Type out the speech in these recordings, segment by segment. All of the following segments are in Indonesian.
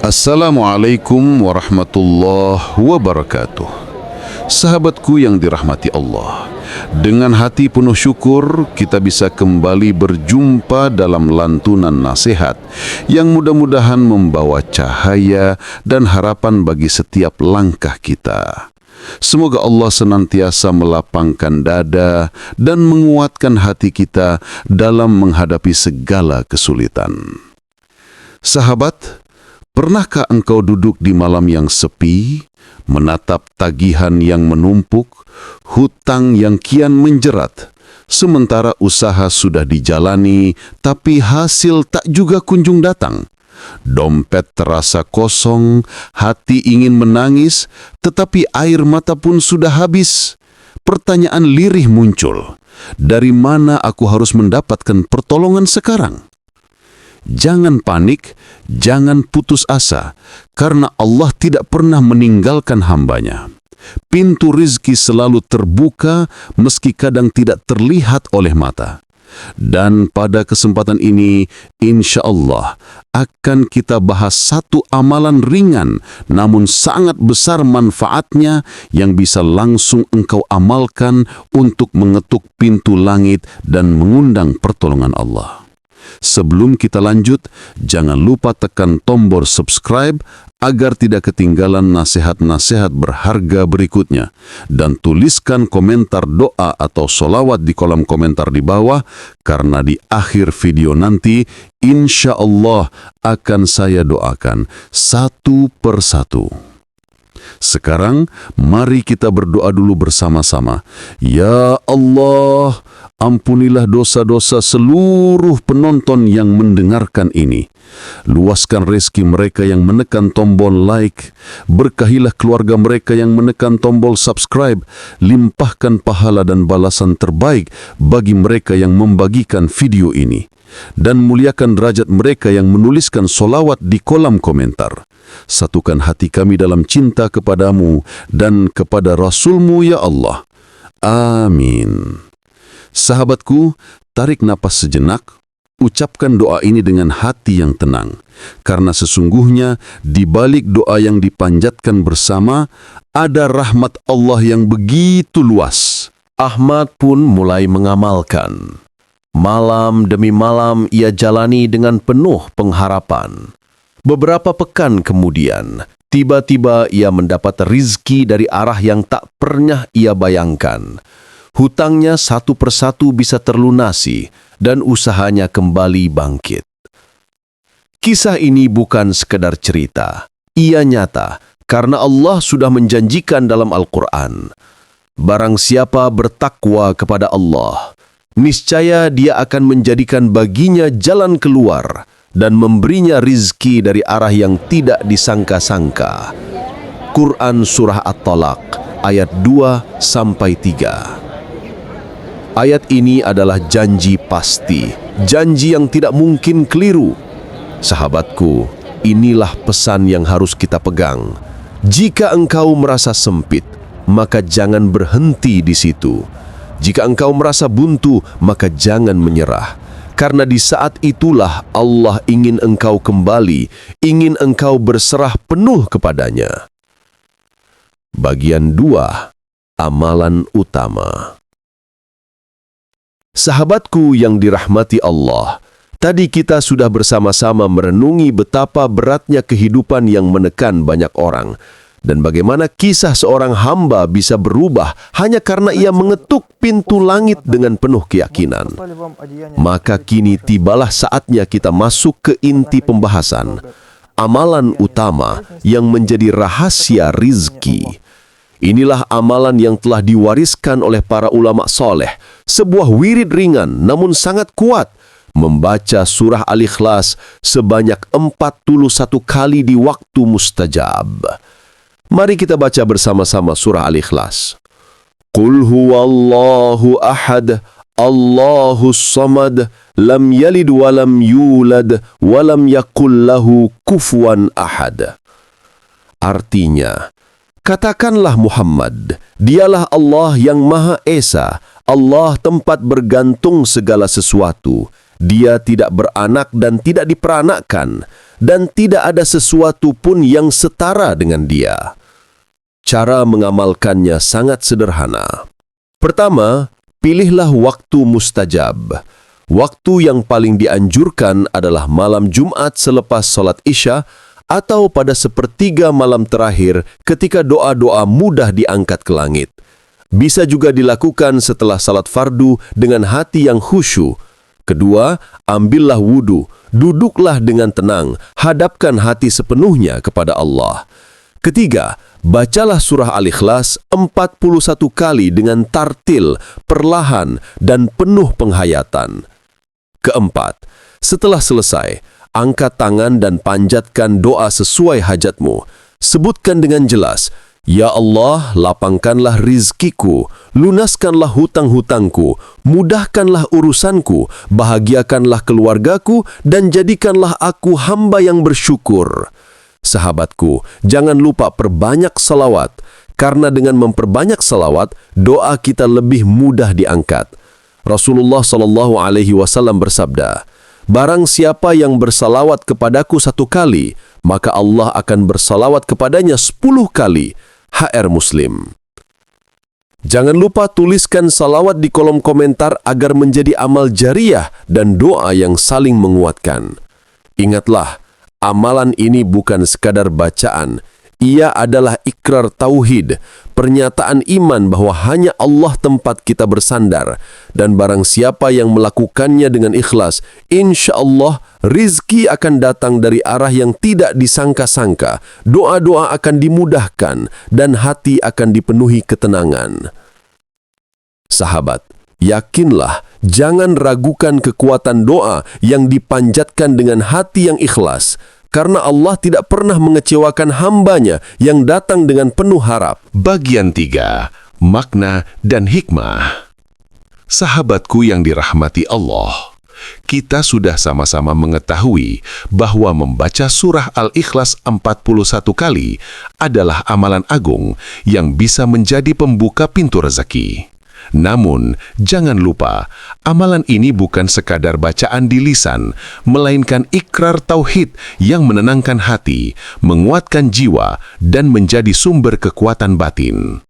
Assalamualaikum warahmatullahi wabarakatuh. Sahabatku yang dirahmati Allah, dengan hati penuh syukur kita bisa kembali berjumpa dalam lantunan nasihat yang mudah-mudahan membawa cahaya dan harapan bagi setiap langkah kita. Semoga Allah senantiasa melapangkan dada dan menguatkan hati kita dalam menghadapi segala kesulitan. Sahabat, pernahkah engkau duduk di malam yang sepi, menatap tagihan yang menumpuk, hutang yang kian menjerat, sementara usaha sudah dijalani, tapi hasil tak juga kunjung datang? Dompet terasa kosong, hati ingin menangis, tetapi air mata pun sudah habis. Pertanyaan lirih muncul, dari mana aku harus mendapatkan pertolongan sekarang? Jangan panik, jangan putus asa, karena Allah tidak pernah meninggalkan hambanya. Pintu rizki selalu terbuka meski kadang tidak terlihat oleh mata. Dan pada kesempatan ini, insya Allah akan kita bahas satu amalan ringan namun sangat besar manfaatnya yang bisa langsung engkau amalkan untuk mengetuk pintu langit dan mengundang pertolongan Allah. Sebelum kita lanjut, jangan lupa tekan tombol subscribe agar tidak ketinggalan nasihat-nasihat berharga berikutnya. Dan tuliskan komentar doa atau solawat di kolom komentar di bawah, karena di akhir video nanti, insya Allah akan saya doakan satu persatu. Sekarang, mari kita berdoa dulu bersama-sama. Ya Allah, ampunilah dosa-dosa seluruh penonton yang mendengarkan ini. Luaskan rezeki mereka yang menekan tombol like. Berkahilah keluarga mereka yang menekan tombol subscribe. Limpahkan pahala dan balasan terbaik bagi mereka yang membagikan video ini. Dan muliakan derajat mereka yang menuliskan solawat di kolom komentar. Satukan hati kami dalam cinta kepadamu dan kepada Rasulmu, ya Allah. Amin. Sahabatku, tarik napas sejenak, ucapkan doa ini dengan hati yang tenang. Karena sesungguhnya di balik doa yang dipanjatkan bersama, ada rahmat Allah yang begitu luas. Ahmad pun mulai mengamalkan. Malam demi malam ia jalani dengan penuh pengharapan. Beberapa pekan kemudian, tiba-tiba ia mendapat rizki dari arah yang tak pernah ia bayangkan. Hutangnya satu persatu bisa terlunasi dan usahanya kembali bangkit. Kisah ini bukan sekedar cerita. Ia nyata karena Allah sudah menjanjikan dalam Al-Quran. Barang siapa bertakwa kepada Allah, niscaya dia akan menjadikan baginya jalan keluar dan memberinya rizki dari arah yang tidak disangka-sangka. Quran Surah At-Talaq ayat 2-3. Ayat ini adalah janji pasti, janji yang tidak mungkin keliru. Sahabatku, inilah pesan yang harus kita pegang. Jika engkau merasa sempit, maka jangan berhenti di situ. Jika engkau merasa buntu, maka jangan menyerah. Karena di saat itulah Allah ingin engkau kembali, ingin engkau berserah penuh kepadanya. Bagian 2, amalan utama. Sahabatku yang dirahmati Allah, tadi kita sudah bersama-sama merenungi betapa beratnya kehidupan yang menekan banyak orang. Dan bagaimana kisah seorang hamba bisa berubah hanya karena ia mengetuk pintu langit dengan penuh keyakinan. Maka kini tibalah saatnya kita masuk ke inti pembahasan. Amalan utama yang menjadi rahasia rizki. Inilah amalan yang telah diwariskan oleh para ulama soleh. Sebuah wirid ringan namun sangat kuat. Membaca surah Al-Ikhlas sebanyak 41 kali di waktu mustajab. Mari kita baca bersama-sama surah Al-Ikhlas. Qul huwallahu ahad, Allahus samad, lam yalid walam yulad, walam yakul lahu kufuwan ahad. Artinya, katakanlah Muhammad, dialah Allah yang Maha Esa, Allah tempat bergantung segala sesuatu. Dia tidak beranak dan tidak diperanakkan. dan tidak ada sesuatu pun yang setara dengan Dia. Cara mengamalkannya sangat sederhana. Pertama, pilihlah waktu mustajab. Waktu yang paling dianjurkan adalah malam Jumat selepas salat Isya atau pada sepertiga malam terakhir ketika doa-doa mudah diangkat ke langit. Bisa juga dilakukan setelah salat fardu dengan hati yang khusyuk. Kedua, ambillah wudu, duduklah dengan tenang, hadapkan hati sepenuhnya kepada Allah. Ketiga, bacalah surah Al-Ikhlas 41 kali dengan tartil, perlahan, dan penuh penghayatan. Keempat, setelah selesai, angkat tangan dan panjatkan doa sesuai hajatmu. Sebutkan dengan jelas, "Ya Allah, lapangkanlah rizkiku, lunaskanlah hutang-hutangku, mudahkanlah urusanku, bahagiakanlah keluargaku, dan jadikanlah aku hamba yang bersyukur." Sahabatku, jangan lupa perbanyak salawat, karena dengan memperbanyak salawat, doa kita lebih mudah diangkat. Rasulullah SAW bersabda, "Barang siapa yang bersalawat kepadaku 1 kali, maka Allah akan bersalawat kepadanya 10 kali. HR Muslim. Jangan lupa tuliskan salawat di kolom komentar agar menjadi amal jariah dan doa yang saling menguatkan. Ingatlah, amalan ini bukan sekadar bacaan. Ia adalah ikrar tauhid, pernyataan iman bahwa hanya Allah tempat kita bersandar, dan barang siapa yang melakukannya dengan ikhlas, insya Allah rizki akan datang dari arah yang tidak disangka-sangka, doa-doa akan dimudahkan, dan hati akan dipenuhi ketenangan. Sahabat, yakinlah, jangan ragukan kekuatan doa yang dipanjatkan dengan hati yang ikhlas, karena Allah tidak pernah mengecewakan hambanya yang datang dengan penuh harap. Bagian 3. Makna dan hikmah. Sahabatku yang dirahmati Allah, kita sudah sama-sama mengetahui bahwa membaca surah Al-Ikhlas 41 kali adalah amalan agung yang bisa menjadi pembuka pintu rezeki. Namun, jangan lupa, amalan ini bukan sekadar bacaan di lisan, melainkan ikrar tauhid yang menenangkan hati, menguatkan jiwa, dan menjadi sumber kekuatan batin.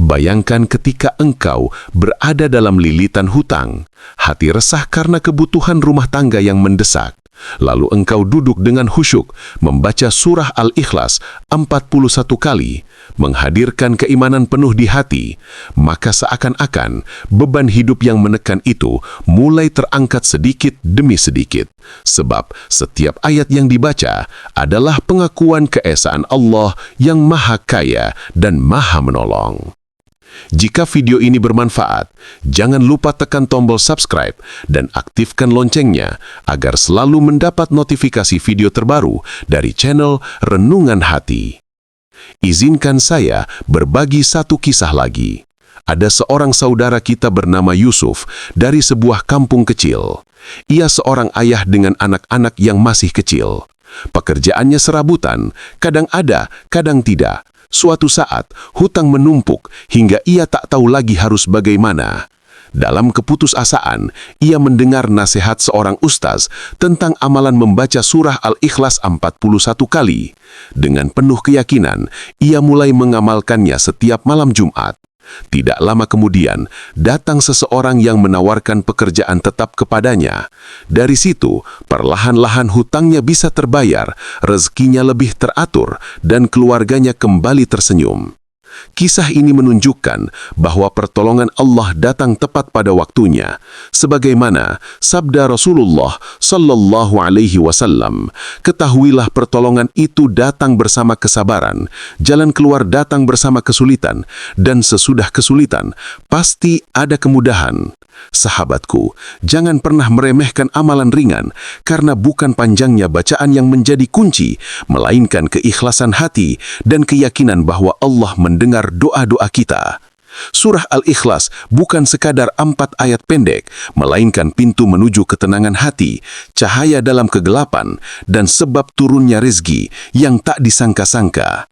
Bayangkan ketika engkau berada dalam lilitan hutang, hati resah karena kebutuhan rumah tangga yang mendesak. Lalu engkau duduk dengan khusyuk, membaca surah Al-Ikhlas 41 kali, menghadirkan keimanan penuh di hati, maka seakan-akan beban hidup yang menekan itu mulai terangkat sedikit demi sedikit. Sebab setiap ayat yang dibaca adalah pengakuan keesaan Allah yang Maha Kaya dan Maha Menolong. Jika video ini bermanfaat, jangan lupa tekan tombol subscribe dan aktifkan loncengnya agar selalu mendapat notifikasi video terbaru dari channel Renungan Hati. Izinkan saya berbagi satu kisah lagi. Ada seorang saudara kita bernama Yusuf dari sebuah kampung kecil. Ia seorang ayah dengan anak-anak yang masih kecil. Pekerjaannya serabutan, kadang ada, kadang tidak. Suatu saat, hutang menumpuk hingga ia tak tahu lagi harus bagaimana. Dalam keputusasaan, ia mendengar nasihat seorang ustaz tentang amalan membaca surah Al-Ikhlas 41 kali. Dengan penuh keyakinan, ia mulai mengamalkannya setiap malam Jumat. Tidak lama kemudian, datang seseorang yang menawarkan pekerjaan tetap kepadanya. Dari situ, perlahan-lahan hutangnya bisa terbayar, rezekinya lebih teratur, dan keluarganya kembali tersenyum. Kisah ini menunjukkan bahwa pertolongan Allah datang tepat pada waktunya, sebagaimana sabda Rasulullah sallallahu alaihi wasallam, "Ketahuilah pertolongan itu datang bersama kesabaran, jalan keluar datang bersama kesulitan, dan sesudah kesulitan pasti ada kemudahan." Sahabatku, jangan pernah meremehkan amalan ringan, karena bukan panjangnya bacaan yang menjadi kunci, melainkan keikhlasan hati dan keyakinan bahwa Allah mendengar doa-doa kita. Surah Al-Ikhlas bukan sekadar 4 ayat pendek, melainkan pintu menuju ketenangan hati, cahaya dalam kegelapan, dan sebab turunnya rezeki yang tak disangka-sangka.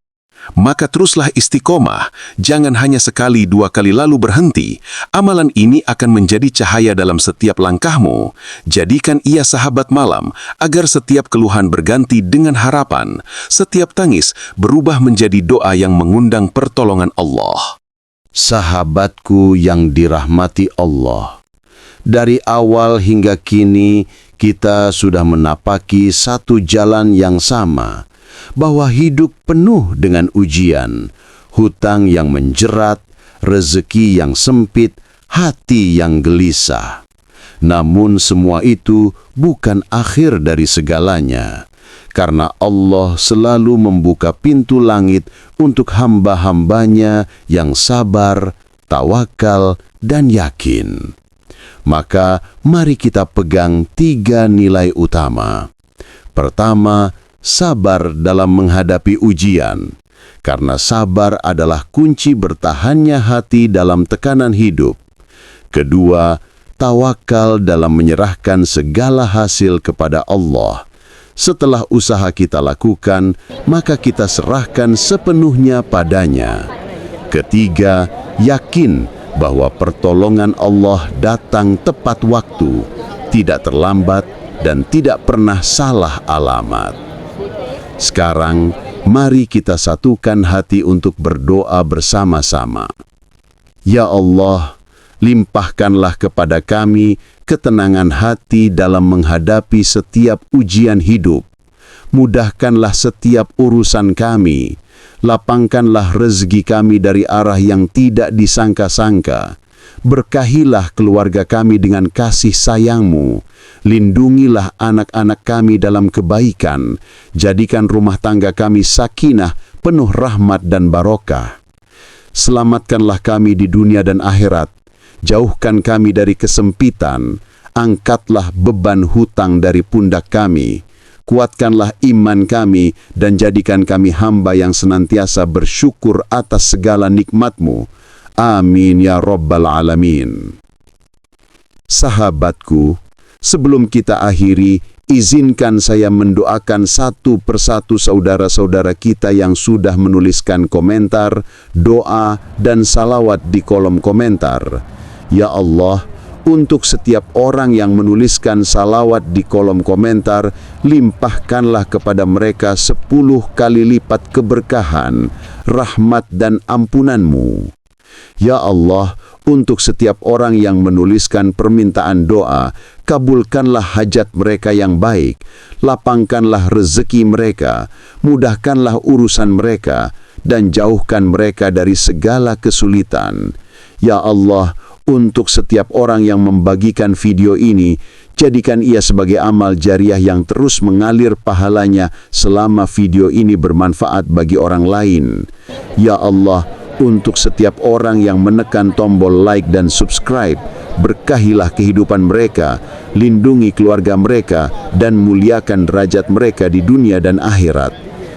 Maka teruslah istiqomah, jangan hanya sekali dua kali lalu berhenti. Amalan ini akan menjadi cahaya dalam setiap langkahmu. Jadikan ia sahabat malam, agar setiap keluhan berganti dengan harapan. Setiap tangis berubah menjadi doa yang mengundang pertolongan Allah. Sahabatku yang dirahmati Allah, dari awal hingga kini kita sudah menapaki satu jalan yang sama, bahwa hidup penuh dengan ujian, hutang yang menjerat, rezeki yang sempit, hati yang gelisah. Namun semua itu bukan akhir dari segalanya, karena Allah selalu membuka pintu langit untuk hamba-hambanya yang sabar, tawakal, dan yakin. Maka mari kita pegang 3 nilai utama. Pertama, sabar dalam menghadapi ujian, karena sabar adalah kunci bertahannya hati dalam tekanan hidup. Kedua, tawakal dalam menyerahkan segala hasil kepada Allah. Setelah usaha kita lakukan, maka kita serahkan sepenuhnya padanya. Ketiga, yakin bahwa pertolongan Allah datang tepat waktu, tidak terlambat, dan tidak pernah salah alamat. Sekarang, mari kita satukan hati untuk berdoa bersama-sama. Ya Allah, limpahkanlah kepada kami ketenangan hati dalam menghadapi setiap ujian hidup. Mudahkanlah setiap urusan kami. Lapangkanlah rezeki kami dari arah yang tidak disangka-sangka. Berkahilah keluarga kami dengan kasih sayang-Mu. Lindungilah anak-anak kami dalam kebaikan. Jadikan rumah tangga kami sakinah, penuh rahmat dan barokah. Selamatkanlah kami di dunia dan akhirat. Jauhkan kami dari kesempitan. Angkatlah beban hutang dari pundak kami. Kuatkanlah iman kami dan jadikan kami hamba yang senantiasa bersyukur atas segala nikmat-Mu. Amin ya Rabbal Alamin. Sahabatku, sebelum kita akhiri, izinkan saya mendoakan satu persatu saudara-saudara kita yang sudah menuliskan komentar, doa, dan salawat di kolom komentar. Ya Allah, untuk setiap orang yang menuliskan salawat di kolom komentar, limpahkanlah kepada mereka 10 kali lipat keberkahan, rahmat dan ampunan-Mu. Ya Allah, untuk setiap orang yang menuliskan permintaan doa, kabulkanlah hajat mereka yang baik, lapangkanlah rezeki mereka, mudahkanlah urusan mereka, dan jauhkan mereka dari segala kesulitan. Ya Allah, untuk setiap orang yang membagikan video ini, jadikan ia sebagai amal jariah yang terus mengalir pahalanya selama video ini bermanfaat bagi orang lain. Ya Allah, untuk setiap orang yang menekan tombol like dan subscribe, berkahilah kehidupan mereka, lindungi keluarga mereka, dan muliakan derajat mereka di dunia dan akhirat.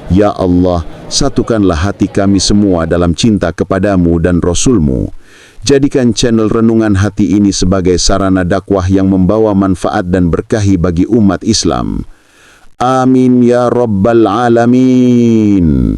Ya Allah, satukanlah hati kami semua dalam cinta kepadamu dan Rasul-Mu. Jadikan channel Renungan Hati ini sebagai sarana dakwah yang membawa manfaat dan berkahi bagi umat Islam. Amin ya Rabbal Alamin.